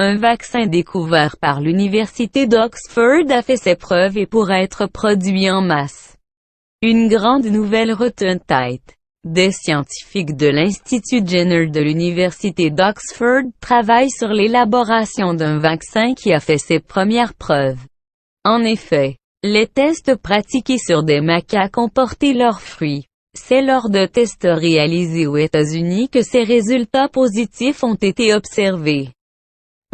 Un vaccin découvert par l'université d'Oxford a fait ses preuves et pourrait être produit en masse. Une grande nouvelle retient tête. Des scientifiques de l'Institut Jenner de l'université d'Oxford travaillent sur l'élaboration d'un vaccin qui a fait ses premières preuves. En effet, les tests pratiqués sur des macaques ont porté leurs fruits. C'est lors de tests réalisés aux États-Unis que ces résultats positifs ont été observés.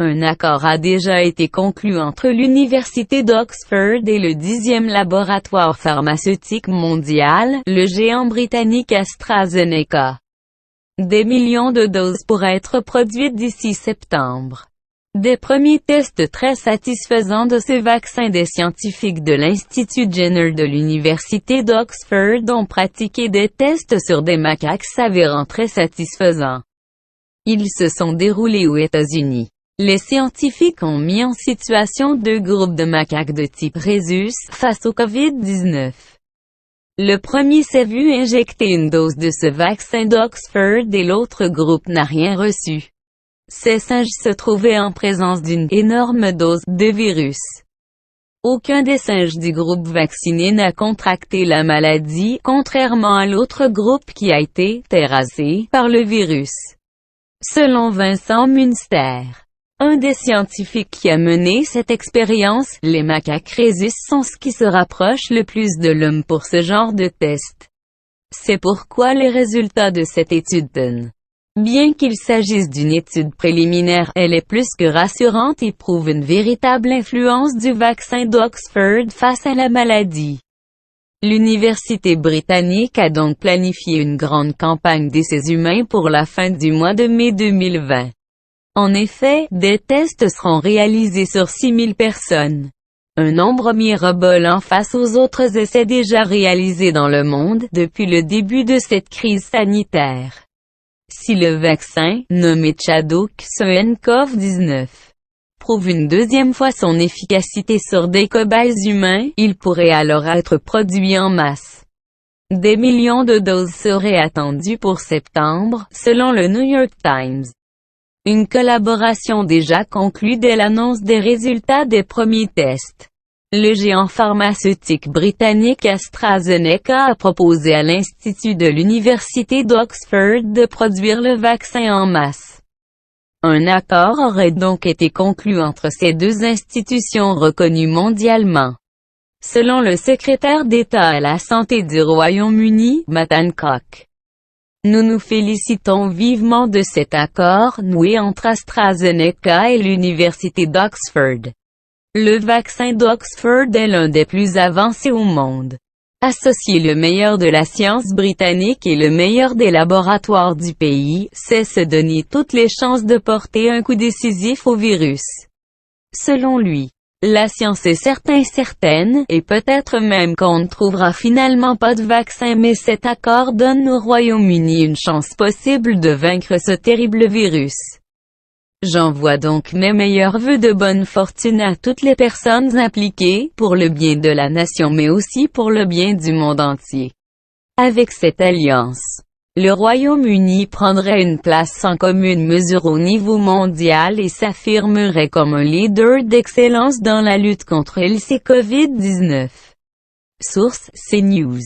Un accord a déjà été conclu entre l'université d'Oxford et le 10e laboratoire pharmaceutique mondial, le géant britannique AstraZeneca. Des millions de doses pourraient être produites d'ici septembre. Des premiers tests très satisfaisants de ce vaccin des scientifiques de l'Institut Jenner de l'université d'Oxford ont pratiqué des tests sur des macaques s'avérant très satisfaisants. Ils se sont déroulés aux États-Unis. Les scientifiques ont mis en situation deux groupes de macaques de type rhésus face au Covid-19. Le premier s'est vu injecter une dose de ce vaccin d'Oxford et l'autre groupe n'a rien reçu. Ces singes se trouvaient en présence d'une énorme dose de virus. Aucun des singes du groupe vacciné n'a contracté la maladie, contrairement à l'autre groupe qui a été terrassé par le virus. Selon Vincent Münster, un des scientifiques qui a mené cette expérience, les macaques rhésus sont ce qui se rapproche le plus de l'homme pour ce genre de test. C'est pourquoi les résultats de cette étude donnent. Bien qu'il s'agisse d'une étude préliminaire, elle est plus que rassurante et prouve une véritable influence du vaccin d'Oxford face à la maladie. L'université britannique a donc planifié une grande campagne d'essais humains pour la fin du mois de mai 2020. En effet, des tests seront réalisés sur 6000 personnes. Un nombre mirobolant face aux autres essais déjà réalisés dans le monde depuis le début de cette crise sanitaire. Si le vaccin, nommé ChAdOx1-nCoV-19, prouve une deuxième fois son efficacité sur des cobayes humains, il pourrait alors être produit en masse. Des millions de doses seraient attendues pour septembre, selon le New York Times. Une collaboration déjà conclue dès l'annonce des résultats des premiers tests. Le géant pharmaceutique britannique AstraZeneca a proposé à l'Institut de l'université d'Oxford de produire le vaccin en masse. Un accord aurait donc été conclu entre ces deux institutions reconnues mondialement. Selon le secrétaire d'État à la santé du Royaume-Uni, Matt Hancock. Nous nous félicitons vivement de cet accord noué entre AstraZeneca et l'université d'Oxford. Le vaccin d'Oxford est l'un des plus avancés au monde. Associer le meilleur de la science britannique et le meilleur des laboratoires du pays, c'est se donner toutes les chances de porter un coup décisif au virus. Selon lui, la science est certaine, et peut-être même qu'on ne trouvera finalement pas de vaccin, mais cet accord donne au Royaume-Uni une chance possible de vaincre ce terrible virus. J'envoie donc mes meilleurs vœux de bonne fortune à toutes les personnes impliquées, pour le bien de la nation mais aussi pour le bien du monde entier. Avec cette alliance, le Royaume-Uni prendrait une place sans commune mesure au niveau mondial et s'affirmerait comme un leader d'excellence dans la lutte contre le Covid-19. Source: CNews.